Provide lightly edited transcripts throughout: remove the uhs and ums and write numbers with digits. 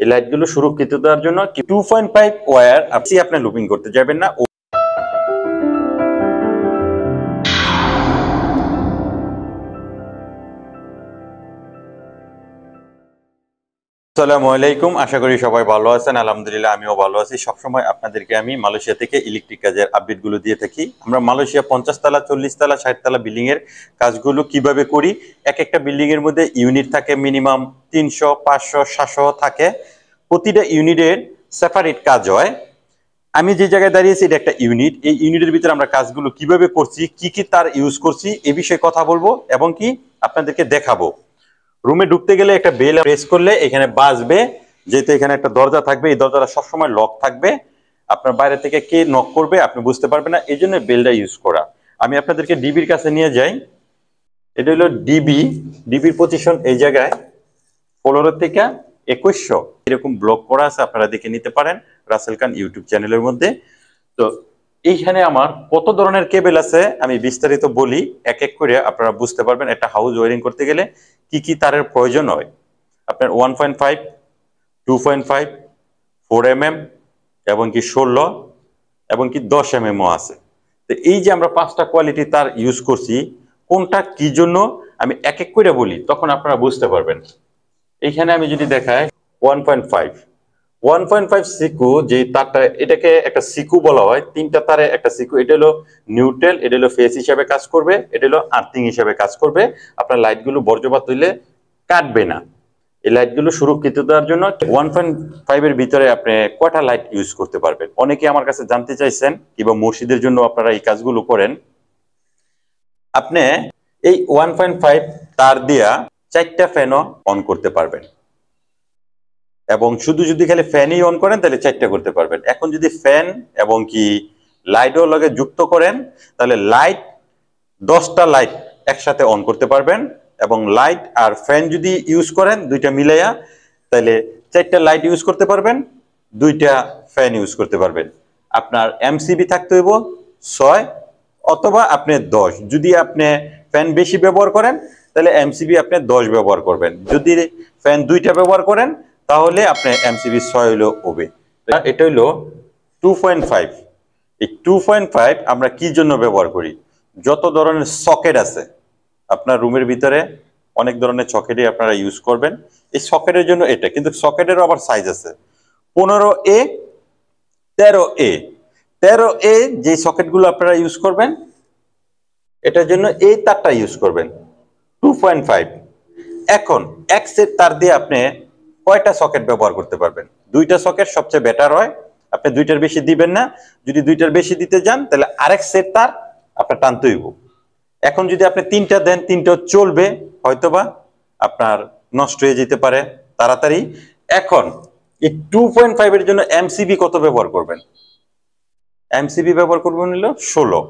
এই লাইটগুলো সুরক্ষিত দেওয়ার জন্য 2.5 ওয়্যার আপনি লুপিং করতে যাবেন না। আসসালামু আলাইকুম, আশা করি সবাই ভালো আছেন। আলহামদুলিল্লাহ আমিও ভালো আছি। সবসময় আপনাদেরকে আমি মালয়েশিয়া থেকে ইলেকট্রিক কাজের আপডেটগুলো দিয়ে থাকি। আমরা মালয়েশিয়া 50 তলা, 40 তলা, 60 তলা বিল্ডিং এর কাজগুলো কিভাবে করি। এক একটা বিল্ডিং এর মধ্যে ইউনিট থাকে মিনিমাম 300, 500, 700 থাকে। প্রতিটা ইউনিটের সেপারেট কাজ হয়। আমি যে জায়গায় দাঁড়িয়েছি এটা একটা ইউনিট। এই ইউনিটের ভিতরে আমরা কাজগুলো কিভাবে করছি, কি কি তার ইউজ করছি এ বিষয়ে কথা বলবো এবং কি আপনাদেরকে দেখাবো। রুমে ঢুকতে গেলে একটা বেল প্রেস করলে এখানে বাজবে, যেহেতু এখানে একটা দরজা থাকবে, এই দরজাটা সবসময় লক থাকবে। আপনার বাইরে থেকে কে নক করবে আপনি বুঝতে পারবেন না, এই জন্য বেলটা ইউজ করা। আমি আপনাদেরকে ডিবির কাছে নিয়ে যাই। এটা হলো ডিবির পজিশন এই জায়গায় 15 থেকে 2100 এরকম ব্লক করা আছে, আপনারা দেখে নিতে পারেন রাসেল খান ইউটিউব চ্যানেলের মধ্যে। তো এইখানে আমার কত ধরনের কেবল আছে আমি বিস্তারিত বলি, এক এক করে আপনারা বুঝতে পারবেন একটা হাউস ওয়ারিং করতে গেলে কি কি তারের প্রয়োজন হয়। আপনার 1.5, 2.5, 4mm এবং কি 16 এবং কি 10mm ও আছে। তো এই যে আমরা 5টা কোয়ালিটি তার ইউজ করছি, কোনটা কি জন্য আমি এক এক করে বলি, তখন আপনারা বুঝতে পারবেন। এইখানে আমি যদি দেখাই 1.5 সিকু, যে তারটা এটাকে একটা সিকু বলা হয়, 3টা তারে একটা সিকু। এটা হলো নিউট্রাল, এটা হলো ফেস হিসাবে কাজ করবে, এটা হলো আর্থিং হিসাবে কাজ করবে। আপনার লাইটগুলো বজ্রপাত হইলে কাটবে না। এই লাইটগুলো সুরক্ষিত দেওয়ার জন্য 1.5 এর ভিতরে আপনি কয়টা লাইট ইউজ করতে পারবেন, অনেকে আমার কাছে জানতে চাইছেন, কিংবা মসজিদের জন্য আপনারা এই কাজগুলো করেন। আপনি এই 1.5 তার দিয়া 4টা ফ্যানও অন করতে পারবেন, এবং শুধু যদি খালি ফ্যানই অন করেন তাহলে 4টা করতে পারবেন। এখন যদি ফ্যান এবং কি লাইটও লগে যুক্ত করেন তাহলে 10টা লাইট একসাথে অন করতে পারবেন, এবং লাইট আর ফ্যান যদি ইউজ করেন দুইটা মিলাইয়া তাহলে 4টা লাইট ইউজ করতে পারবেন, 2টা ফ্যান ইউজ করতে পারবেন। আপনার এমসিবি থাকতে হইব 6 অথবা আপনি 10। যদি আপনি ফ্যান বেশি ব্যবহার করেন তাহলে এমসিবি আপনি 10 ব্যবহার করবেন। যদি ফ্যান 2টা ব্যবহার করেন তাহলে আপনি এমসিবি 6 হইলো হবে। এটা হইলো 2.5। এই 2.5 আমরা কি জন্য ব্যবহার করি, যত ধরনের সকেট আছে আপনার রুমের ভিতরে, অনেক ধরনের সকেটই আপনারা ইউজ করবেন। এই সকেটের জন্য এটা, কিন্তু সকেটেরও আবার সাইজ আছে 15A, 13A। 13A যে সকেটগুলো আপনারা ইউজ করবেন এটার জন্য এই তারটা ইউজ করবেন 2.5। এখন এক সেট তার দিয়ে আপনি কয়টা সকেট ব্যবহার করতে পারবেন? 2টা সকেট সবচেয়ে বেটার হয়। আপনি 2টার বেশি দিবেন না। যদি 2টার বেশি দিতে যান তাহলে আরেক সেট তার আপনার টানতে হইব। এখন যদি আপনি 3টা দেন, 3টাও চলবে, হয়তোবা আপনার নষ্ট হয়ে যেতে পারে তাড়াতাড়ি। এখন এই 2.5 এর জন্য এমসিবি কত ব্যবহার করবেন? এমসিবি ব্যবহার করবেন হলো 16।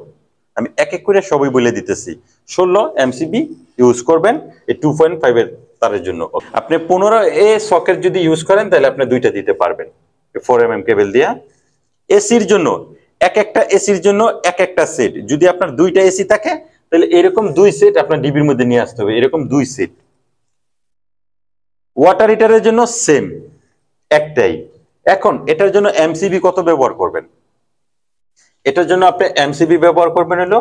আমি এক এক করে সবই বলে দিতেছি। 16 এমসিবি ইউজ করবেন এই 2.5 এর তারের জন্য। আপনি 15A সকেট যদি ইউজ করেন তাহলে আপনি 2টা দিতে পারবেন 4mm কেবল দিয়া। এসির জন্য এক একটা এসির জন্য এক একটা সেট। যদি আপনার 2টা এসি থাকে তাহলে এরকম 2 সেট আপনার ডিবির মধ্যে নিয়ে আসতে হবে, এরকম 2 সেট। ওয়াটার হিটারের জন্য সেম একটাই। এখন এটার জন্য এমসিবি কত ব্যবহার করবেন? এটার জন্য আপনি এমসিবি ব্যবহার করবেন হলো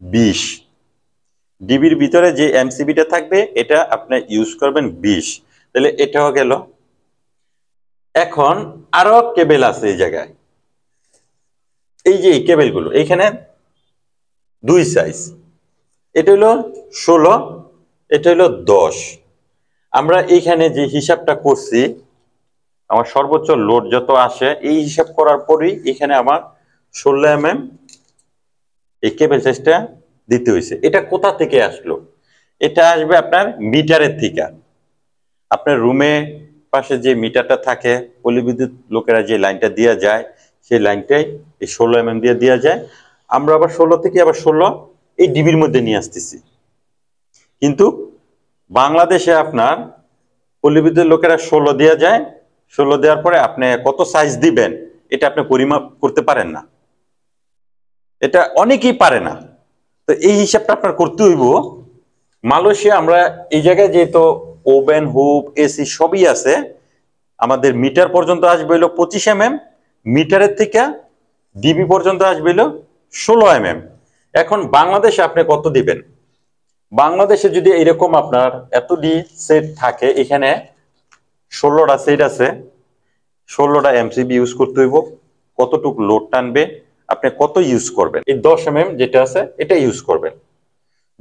20। ডিবির ভিতরে যে এমসিবিটা থাকবে এটা আপনি ইউজ করবেন 20। তাহলে এটাও গেল। এখন আরো কেবল আছে এই জায়গায়, এই যে কেবলগুলো এইখানে 2 সাইজ। এটা হলো 16, এটা হলো 10। আমরা এইখানে যে হিসাবটা করছি, আমার সর্বোচ্চ লোড যত আসে এই হিসাব করার পরেই এখানে আমার 16mm এই কেবল সাইজটা দিতে হয়েছে। এটা কোথা থেকে আসলো? এটা আসবে আপনার মিটারের থেকে। আপনার রুমে পাশে যে মিটারটা থাকে, পল্লীবিদ্যুৎ লোকেরা যে লাইনটা দেওয়া যায় সেই লাইনটাই এই 16mm দিয়ে দেওয়া যায়। আমরা আবার 16 থেকে আবার 16 এই ডিবির মধ্যে নিয়ে আসতেছি। কিন্তু বাংলাদেশে আপনার পল্লীবিদ্যুৎ লোকেরা 16 দেওয়া যায়, 16 দেওয়ার পরে আপনি কত সাইজ দিবেন এটা আপনি পরিমাপ করতে পারেন না, এটা অনেকেই পারে না। তো এই হিসাবটা আপনার করতে হইব। মালয়েশিয়া আমরা এই জায়গায় যেহেতু ওভেন, হুব, এসি সবই আছে, আমাদের মিটার পর্যন্ত আসবে হলো 25 mm, মিটারের থেকে ডিবি পর্যন্ত আসবে হলো 16 mm। এখন বাংলাদেশে আপনি কত দিবেন? বাংলাদেশে যদি এরকম আপনার এতডি সেট থাকে, এখানে 16টা সেট আছে, 16টা এমসিবি ইউজ করতে হইব। কতটুকু লোড টানবে, আপনি কত ইউজ করবেন, এই 10 mm যেটা আছে এটা ইউজ করবেন।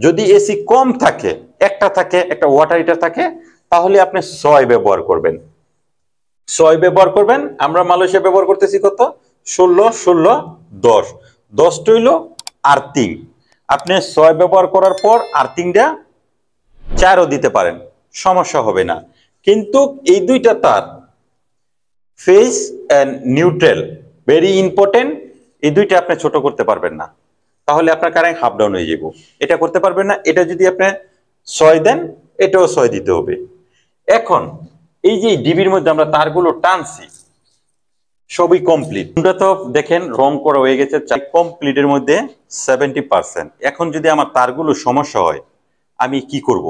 যদি এসি কম থাকে, একটা থাকে, একটা ওয়াটার হিটার থাকে, তাহলে আপনি 6 ব্যবহার করবেন। 6 ব্যবহার করবেন। আমরা মালয়েশিয়া ব্যবহার করতেছি কত? 16, 16, 10। 10টা হইল আর্থিং। আপনি 6 ব্যবহার করার পর আর্থিংটা 4ও দিতে পারেন, সমস্যা হবে না। কিন্তু এই দুইটা তার phase and neutral very important. এই দুইটা আপনি ছোট করতে পারবেন না, তাহলে আপনার কারেন্ট হাফ ডাউন হয়ে যাব। এটা করতে পারবেন না। এটা যদি আপনি 6 দেন, এটাও 6 দিতে হবে। এখন এই যে ডিবির মধ্যে আমরা তারগুলো টানছি, সবই কমপ্লিট। আমরা তো দেখেন রং করা হয়ে গেছে, কমপ্লিটের মধ্যে 70%। এখন যদি আমার তারগুলো সমস্যা হয়, আমি কি করব?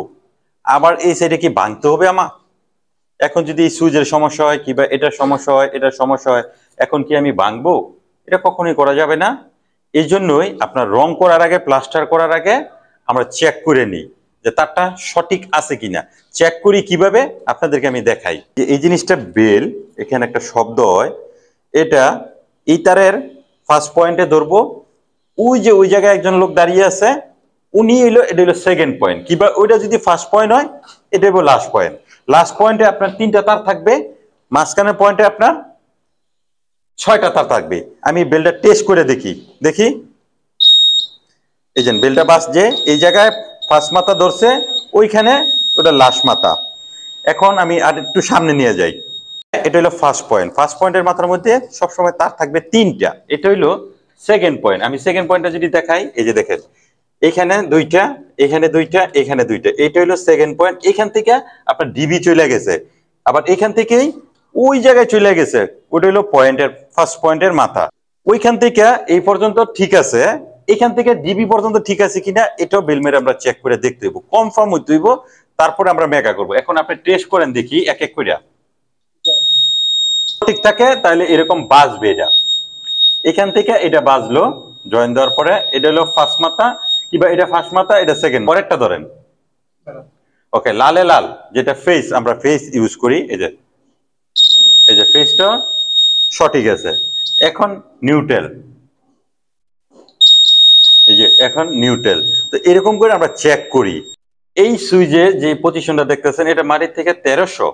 আবার এই সাইডে কি ভাঙতে হবে আমার? এখন যদি এই সুইচের সমস্যা হয়, কিংবা এটার সমস্যা হয়, এটার সমস্যা হয়, এখন কি আমি ভাঙবো? এটা কখনোই করা যাবে না। এই জন্যই আপনার রং করার আগে, প্লাস্টার করার আগে আমরা চেক করে নিই যে তারটা সঠিক আছে কিনা। চেক করি কিভাবে, আপনাদেরকে আমি দেখাই। এই জিনিসটা বেল, এখানে একটা শব্দ হয়, এটা এই তারের ফার্স্ট পয়েন্টে ধরবো। ওই যে ওই জায়গায় একজন লোক দাঁড়িয়ে আছে, উনি হইলো, এটা হলো সেকেন্ড পয়েন্ট। কিংবা ওইটা যদি ফার্স্ট পয়েন্ট হয়, এটা হলো লাস্ট পয়েন্ট। লাস্ট পয়েন্টে আপনার 3টা তার থাকবে, মাঝখানের পয়েন্টে আপনার 6টা তার থাকবে। আমি বেলটা টেস্ট করে দেখি। এই যে বেলটা বাস, যে এই জায়গায় ফার্স্ট মাথা ধরছে, ওইখানে ওটা লাস্ট মাথা। এখন আমি আর একটু সামনে নিয়ে যাই। এটা হলো ফার্স্ট পয়েন্ট। ফার্স্ট পয়েন্টের মাথার মধ্যে সবসময় তার থাকবে 3টা। এটা হইলো সেকেন্ড পয়েন্ট। আমি সেকেন্ড পয়েন্টটা যদি দেখাই, এই যে দেখেন, এখানে 2টা, এখানে 2টা, এখানে 2টা। এটা হইলো সেকেন্ড পয়েন্ট। এখান থেকে আপনার ডিবি চলে গেছে, আবার এখান থেকেই ওই জায়গায় চলে গেছে, ওটা হইলো পয়েন্টের ফার্স্ট পয়েন্টের মাথা। ওইখান থেকে এই পর্যন্ত ঠিক আছে, এখান থেকে ডিবি পর্যন্ত ঠিক আছে কিনা, এটাও বেল মেরে আমরা চেক করে দেখতে হইব, কনফার্ম হইতে হইব, তারপরে আমরা মেগা করব। এখন আপনি টেস্ট করেন দেখি, এক এক করে। ঠিক থাকে তাহলে এরকম বাজবে। এটা এখান থেকে এটা বাজলো, জয়েন দেওয়ার পরে এটা হলো ফার্স্ট মাথা, কিংবা এটা ফার্স্ট মাথা, এটা সেকেন্ড। পরেরটা ধরেন, ওকে, লালে লাল যেটা ফেস, আমরা ফেস ইউজ করি। এই যে ফেসটা সঠিক আছে। এখন নিউট্রাল, এই যে এখন নিউট্রাল। তো এরকম করে আমরা চেক করি। এই সুইচে যে পজিশনটা দেখতেছেন, এটা মাটির থেকে 1300।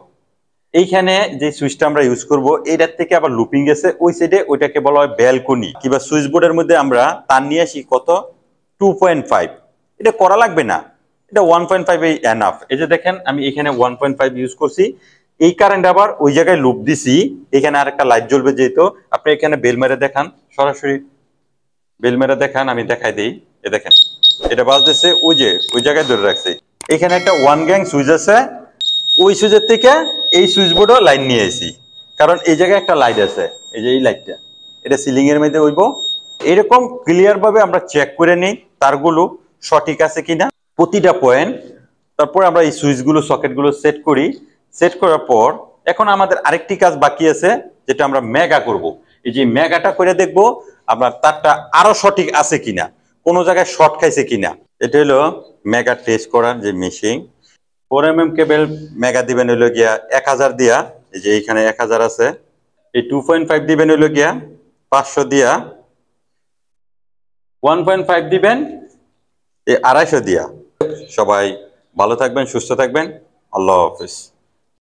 এইখানে যে সুইচটা আমরা ইউজ করব, এটার থেকে আবার লুপিং গেছে ওই সাইডে, ওইটাকে বলা হয় ব্যালকনি। কিংবা সুইচ বোর্ডের মধ্যে আমরা তার নিয়ে আসি কত, 2.5। এটা করা লাগবে না, এটা 1.5 এই এনাফ। এই যে দেখেন, আমি এখানে 1.5 ইউজ করছি। এই কারেন্ট আবার ওই জায়গায় লুপ দিছি, এখানে আরেকটা লাইট জ্বলবে। যেহেতু আপনি এখানে বেল মেরে দেখান, সরাসরি বেল মেরে দেখান, আমি দেখাই দিই। এ দেখেন, এটা বাজতেছে, ওই যে ওই জায়গায় ধরে রাখছি। এখানে একটা 1 গ্যাং সুইচ আছে, ওই সুইচের থেকে এই সুইচ বোর্ডও লাইন নিয়ে আসি, কারণ এই জায়গায় একটা লাইট আছে, এই যে এই লাইটটা, এটা সিলিং এর মধ্যে হইব। এরকম ক্লিয়ার ভাবে আমরা চেক করে নিই তারগুলো সঠিক আছে কিনা, প্রতিটা পয়েন্ট। তারপর আমরা এই সুইচগুলো, সকেটগুলো সেট করি। সেট করার পর এখন আমাদের আরেকটি কাজ বাকি আছে, যেটা আমরা মেগা করব। এই যে মেগাটা করে দেখব আপনার তারটা আরো সঠিক আছে কিনা, কোনো জায়গায় শর্ট খাইছে কিনা। এটা হলো মেগা টেস্ট করার যে মেশিন। 4 mm কেবল মেগা দিবেন হইলো গিয়া 1000 দিয়া, এই যে এইখানে 1000 আছে। এই 2.5 দিবেন হইলো গিয়া 500 দিয়া, 1.5 দিবেন এই 250 দিয়া। সবাই ভালো থাকবেন, সুস্থ থাকবেন। আল্লাহ হাফেজ।